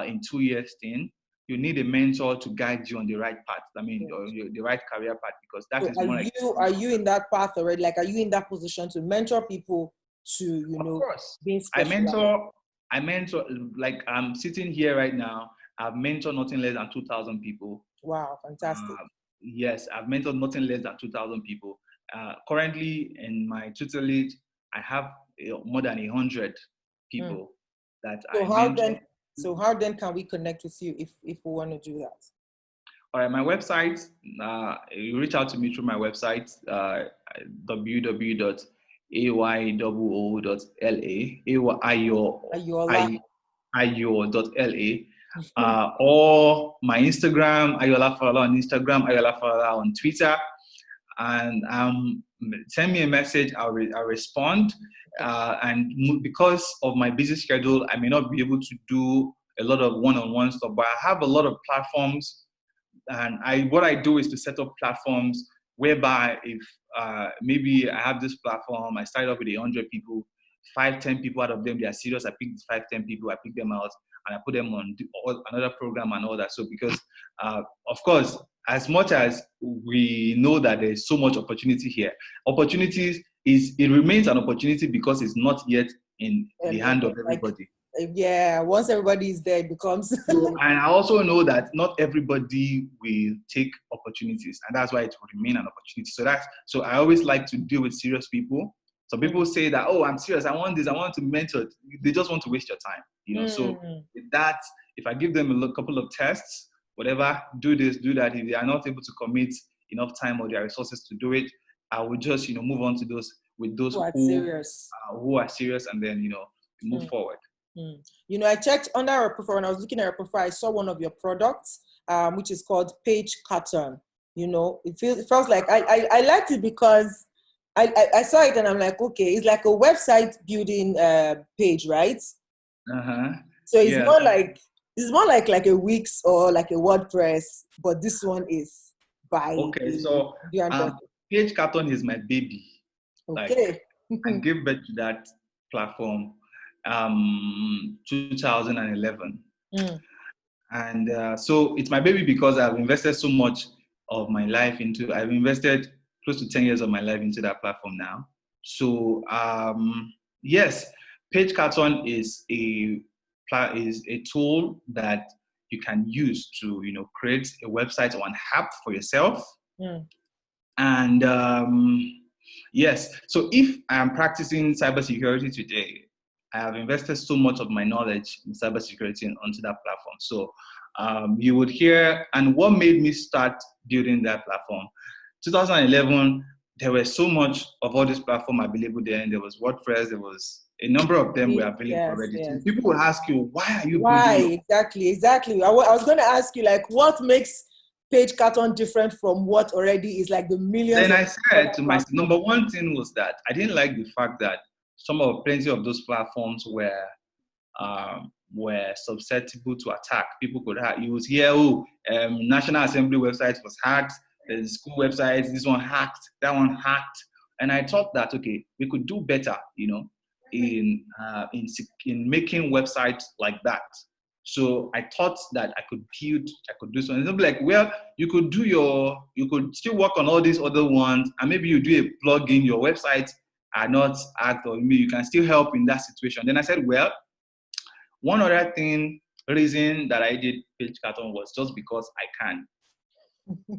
in 2 years thing, you need a mentor to guide you on the right path. I mean, the right career path, because that is more like. Are you in that path already? Like, are you in that position to mentor people to, you know, of course, being specialized? I mentor, like I'm sitting here right now. I've mentored nothing less than 2,000 people. Wow, fantastic. Yes, I've mentored nothing less than 2,000 people. Currently, in my tutelage, I have more than 100 people that I mentor. How then can we connect with you if we want to do that? All right, my website, you reach out to me through my website, www.ayoo.la, Ayoola.la, or my Instagram, Ayoola Falola on Instagram, Ayoola Falola on Twitter, and send me a message. I'll respond. And because of my busy schedule, I may not be able to do a lot of one-on-one stuff, but I have a lot of platforms. And what I do is to set up platforms whereby if maybe I have this platform, I start off with 100 people, 5-10 people out of them, they are serious. I pick 5-10 people, I pick them out, and I put them on another program and all that. So because, of course, as much as we know that there's so much opportunity here, it remains an opportunity because it's not yet in the hand of everybody. Yeah, once everybody is there, it becomes. And I also know that not everybody will take opportunities, and that's why it will remain an opportunity. So I always like to deal with serious people. So people say that, oh, I'm serious, I want this, I want to mentor. They just want to waste your time, you know. So with that, if I give them a couple of tests, whatever, do this, do that. If they are not able to commit enough time or their resources to do it, I will just, move on to those who are serious, and then, move forward. I checked under our profile. When I was looking at your profile, I saw one of your products, which is called Page Carton. It felt like I liked it because I saw it and I'm like, okay, it's like a website building page, right? So it's more like a Wix or like a WordPress, but this one is by. Okay, so Page Carton is my baby. Okay. I gave birth to that platform 2011. And so it's my baby because I've invested so much of my life I've invested close to 10 years of my life into that platform now. So yes, Page Carton is a is a tool that you can use to, create a website or an app for yourself. Mm. And yes, so if I am practicing cybersecurity today, I have invested so much of my knowledge in cybersecurity onto that platform. So you would hear, and what made me start building that platform? 2011, there was so much of all this platform available there, and there was WordPress, there was a number of them were available Yes, already. So yes. people will ask you, why are you Why? building your? Exactly. I was going to ask you, like, what makes Page Carton different from what already is like the millions Then of I other said to myself, platforms? number one thing was that I didn't like the fact that plenty of those platforms were susceptible to attack. People could hack. You would hear, National Assembly website was hacked. The school website, this one hacked, that one hacked. And I thought that, okay, we could do better, in making websites like that. So I thought that I could do something. It'll be like, well, you could still work on all these other ones, and maybe you do a plugin, your website are not hacked, or maybe you can still help in that situation. Then I said, well, one other reason that I did Page Carton was just because I can.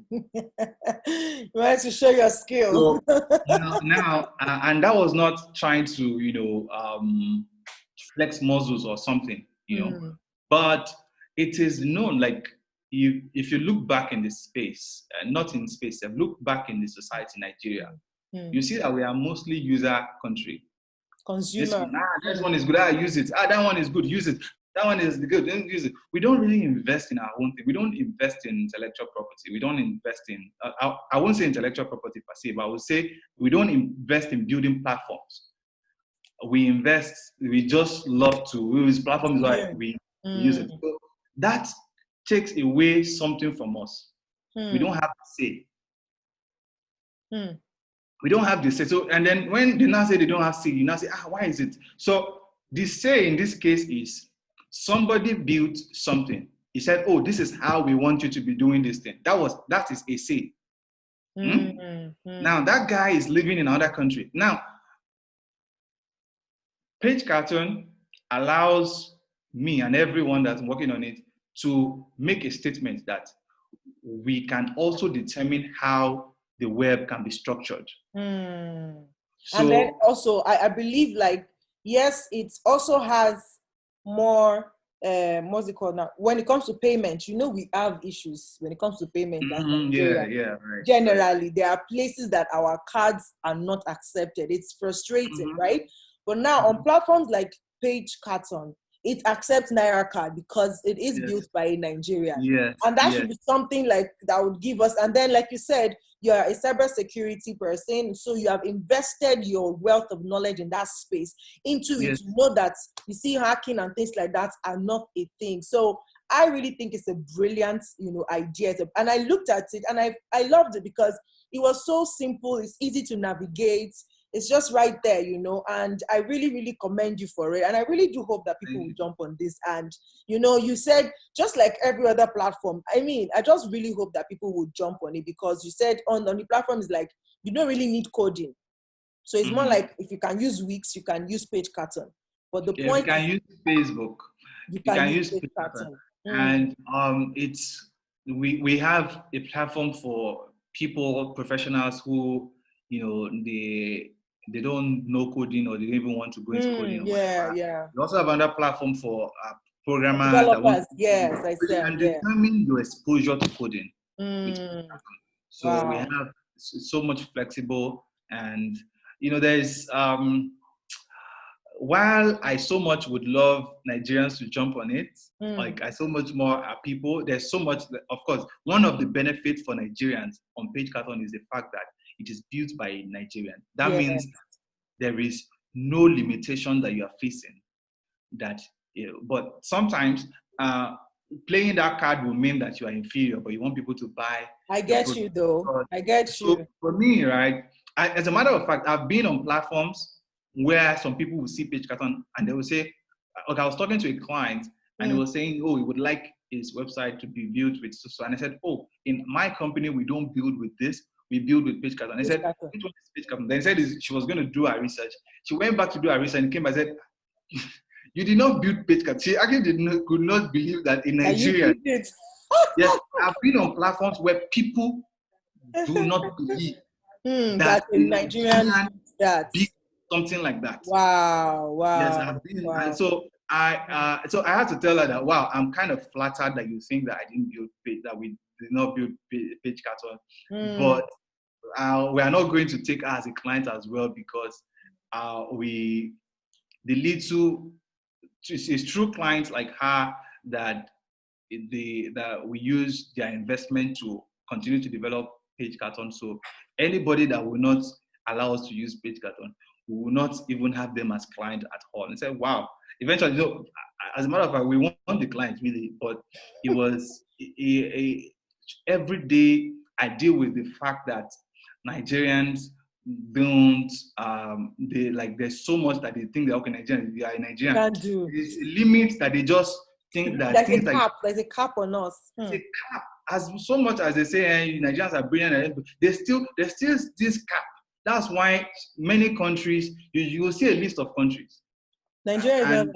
You wanted to show your skill. So now, and that was not trying to, flex muscles or something. But it is known, like, if you look back in the space, not in space, look back in the society, Nigeria, you see that we are mostly user country. Consumer. This one is good. Use it. That one is good. Use it. That one is good. Don't use it. We don't really invest in our own thing. We don't invest in intellectual property. We don't invest in. I won't say intellectual property per se, but I would say we don't invest in building platforms. We just love to use platforms like we use it. So that takes away something from us. We don't have to say. We don't have the say. So, and then when they now say they don't have say, you now say, why is it? So the say in this case is somebody built something. He said, oh, this is how we want you to be doing this thing. That is a say. Now that guy is living in another country. Now, Page Carton allows me and everyone that's working on it to make a statement that we can also determine how the web can be structured. So, and then also, I believe, like, yes, it also has more, what's it called now? When it comes to payment, we have issues when it comes to payment. Right. Generally, there are places that our cards are not accepted. It's frustrating, right? But now on platforms like Page Carton, it accepts Naira card because it is built by a Nigerian. And that should be something like that would give us. And then, like you said, you're a cybersecurity person, so you have invested your wealth of knowledge in that space into it to know that, you see, hacking and things like that are not a thing. So I really think it's a brilliant, idea. And I looked at it and I loved it because it was so simple. It's easy to navigate. It's just right there, and I really, really commend you for it. And I really do hope that people will jump on this. And, you said, just like every other platform, I just really hope that people will jump on it, because you said on the platform is like, you don't really need coding. So it's more like, if you can use Wix, you can use Page Carton. But the point you can use Facebook. You can use Page Carton. And we have a platform for people, professionals who, they don't know coding, or they don't even want to go into coding. We also have another platform for programmers developers. I said, and determine your exposure to coding. So we have so much flexible, and there's while I so much would love Nigerians to jump on it, like I so much more people, there's so much, of course, one of the benefits for Nigerians on Page Carton is the fact that it is built by a Nigerian. That means there is no limitation that you are facing. But sometimes playing that card will mean that you are inferior, but you want people to buy. I get you, though. I get you. So for me, right, as a matter of fact, I've been on platforms where some people will see Page Carton and they will say, okay, I was talking to a client and they were saying, oh, he would like his website to be built with so. And I said, oh, in my company, we don't build with this. We build with Page Carton. I said, which one is Page Carton? Then said she was going to do her research. She went back to do her research and came and said, you did not build page carton. She actually could not believe that in That you Nigeria, did it. yes, I've been on platforms where people do not believe that That a in Nigerian Nigerian that. built something like that. Wow, Yes, wow, I've been, and wow. so I had to tell her that, wow, I'm kind of flattered that you think that I didn't build page, that we did not build page carton, Mm, but we are not going to take her as a client as well, because the little, it's true clients like her that that we use their investment to continue to develop page carton. So anybody that will not allow us to use page carton, we will not even have them as client at all. And say, wow. Eventually, as a matter of fact, we want the client really, but it was every day I deal with the fact that Nigerians don't there's so much that they think that, okay, Nigerian, they are Nigerian. can do. There's a limit that they just think that There's a things like cap. There's a cap on us. it's a cap. As so much as they say, Nigerians are brilliant, there's still this cap. That's why many countries, you will see a list of countries, Nigeria is not and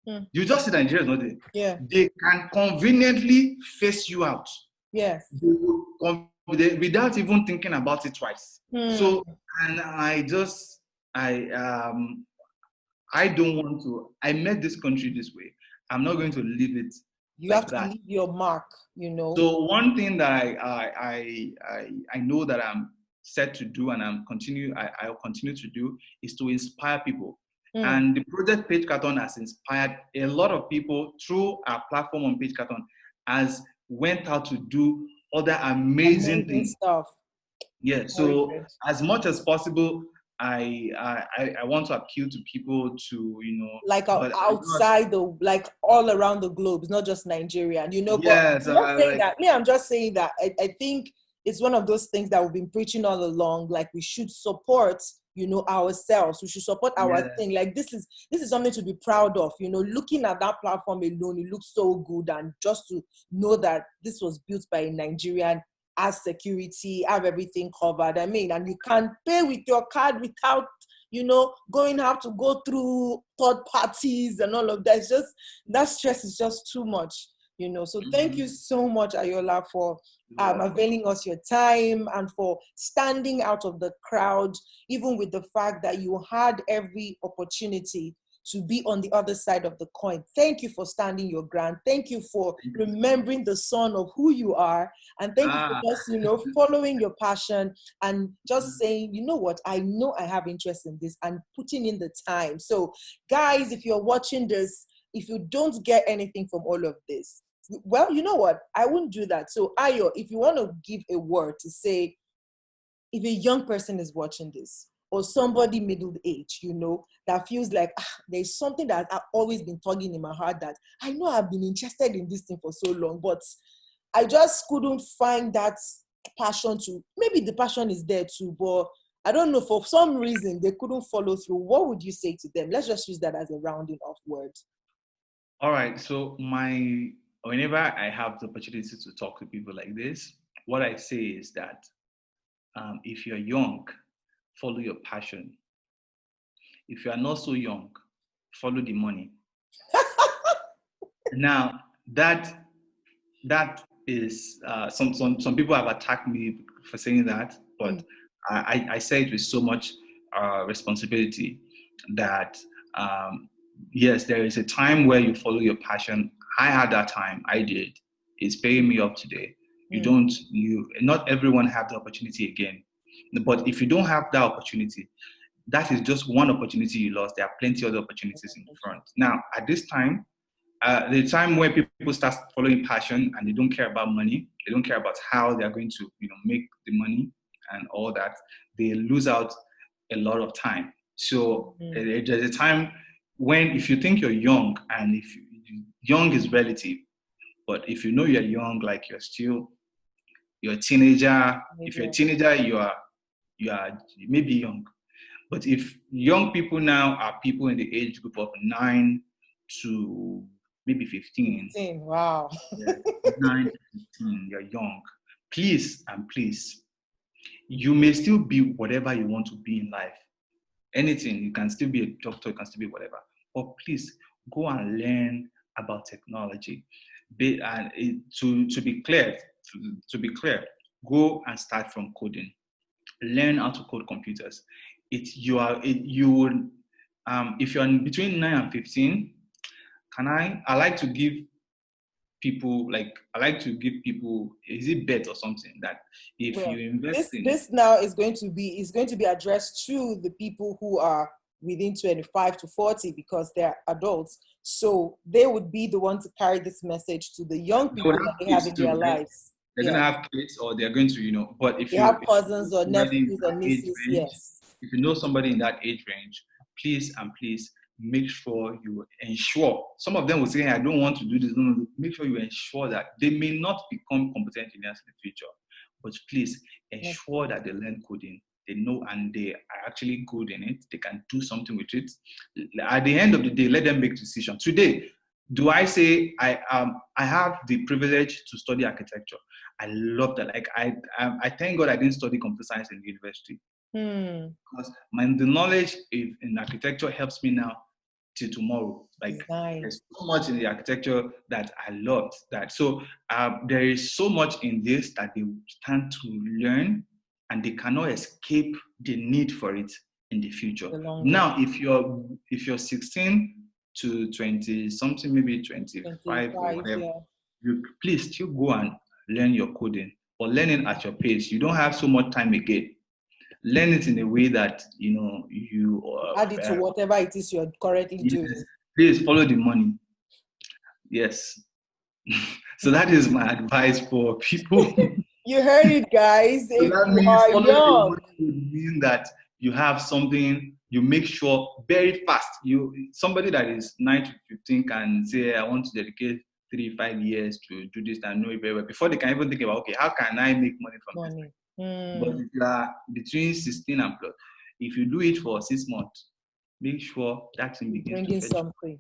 there. you just see Nigeria is not there. Yeah. They can conveniently face you out. Yes. They will without even thinking about it twice. So, and I don't want to. I met this country this way. I'm not going to leave it You have like to that. leave your mark, you know. So one thing that I know that I'm set to do, and I'll continue to do, is to inspire people. And the project Page Carton has inspired a lot of people through our platform on Page Carton, as went out to do other amazing things. Stuff. Yeah. So as much as possible, I want to appeal to people to, like outside like all around the globe. It's not just Nigeria, you know. Yeah, but I'm just saying that I think it's one of those things that we've been preaching all along. Like, we should support, ourselves. We should support our thing. Like, this is something to be proud of. Looking at that platform alone, it looks so good, and just to know that this was built by a Nigerian, has security, have everything covered. I mean, and you can pay with your card without, have to go through third parties and all of that. It's just, that stress is just too much, So thank you so much, Ayoola, for availing us your time and for standing out of the crowd, even with the fact that you had every opportunity to be on the other side of the coin. Thank you for standing your ground. Thank you for remembering the son of who you are. And thank you for just, following your passion and just saying, you know what, I know I have interest in this, and putting in the time. So guys, if you're watching this, if you don't get anything from all of this, well, you know what, I wouldn't do that. So Ayo, if you want to give a word to say, if a young person is watching this, or somebody middle age, that feels like there's something that I've always been tugging in my heart, that I know I've been interested in this thing for so long, but I just couldn't find that passion to, maybe the passion is there too, but I don't know, for some reason they couldn't follow through. What would you say to them? Let's just use that as a rounding off word. All right. So whenever I have the opportunity to talk to people like this, what I say is that if you're young, follow your passion. If you are not so young, follow the money. Now, that is some people have attacked me for saying that, but I say it with so much responsibility that yes, there is a time where you follow your passion. I had that time. I did. It's paying me up today. Not everyone have the opportunity again. But if you don't have that opportunity, that is just one opportunity you lost. There are plenty of other opportunities in front. Now, at this time, the time when people start following passion and they don't care about money, they don't care about how they're going to, make the money and all that, they lose out a lot of time. So there's a time when, if you think you're young, and young is relative, but if you know you're young, like you're a teenager. If you're a teenager, you are maybe young. But if young people now are people in the age group of 9 to maybe 15. Wow. 9 to 15, you're young. Please, you may still be whatever you want to be in life. Anything, you can still be a doctor, you can still be whatever. But please, go and learn about technology. To be clear, go and start from coding. Learn how to code computers. You would if you're between 9 and 15, I like to give people, is it bet or something, that if you Well, invest in, this now is going to be addressed to the people who are within 25 to 40 because they're adults. So they would be the ones to carry this message to the young they would people that have they have kids in too, their right? lives. They're gonna Yeah. have kids, or they're going to, but They have cousins know or somebody in nephews or that age nieces. range, Yes. if you know somebody in that age range, please and please make sure you ensure. Some of them will say, hey, I don't want to do this. No, no, no. Make sure you ensure that they may not become competent engineers in the future, but please ensure that they learn coding. They know and they are actually good in it. They can do something with it. At the end of the day, let them make decisions. Today, do I say I have the privilege to study architecture? I love that. Like I thank God I didn't study computer science in university, because the knowledge in architecture helps me now till tomorrow. Like Design. there's so much in the architecture that I loved. That so there is so much in this that they stand to learn, and they cannot escape the need for it in the future. The long run. Now, if you're 16 to 20 something, maybe 25 or 25, whatever, yeah. you please still go and learn your coding, or learn it at your pace. You don't have so much time again. Learn it in a way that you Add it to whatever it is you're currently yes, doing. please follow the money. Yes. So that is my advice for people. You heard it, guys. So If that you means are following the young, money would mean that you have something, you make sure very fast. Somebody that is 9 to 15 can say, I want to dedicate 3-5 years to do this and know it very well before they can even think about, okay, how can I make money from this money. thing? But if you are between 16 and plus, if you do it for 6 months, make sure that thing begins to Bringing fetch. something.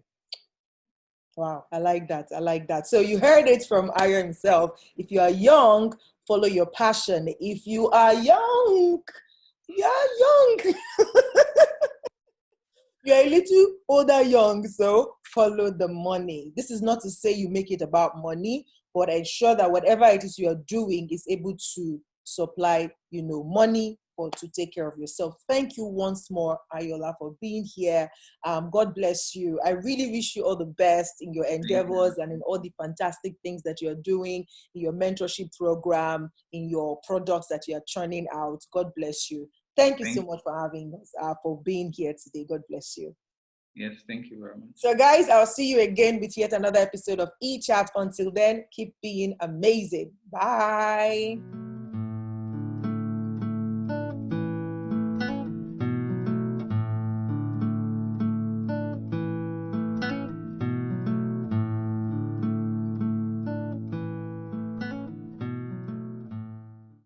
Wow, I like that. I like that. So you heard it from Ayo himself. If you are young, follow your passion. If you are young, you're a little older young, so follow the money. This is not to say you make it about money, but ensure that whatever it is you're doing is able to supply, money or to take care of yourself. Thank you once more, Ayoola, for being here. God bless you. I really wish you all the best in your endeavors and in all the fantastic things that you're doing, in your mentorship program, in your products that you're churning out. God bless you. Thank you so much for having us, for being here today. God bless you. Yes, thank you very much. So guys, I'll see you again with yet another episode of eChat. Until then, keep being amazing. Bye.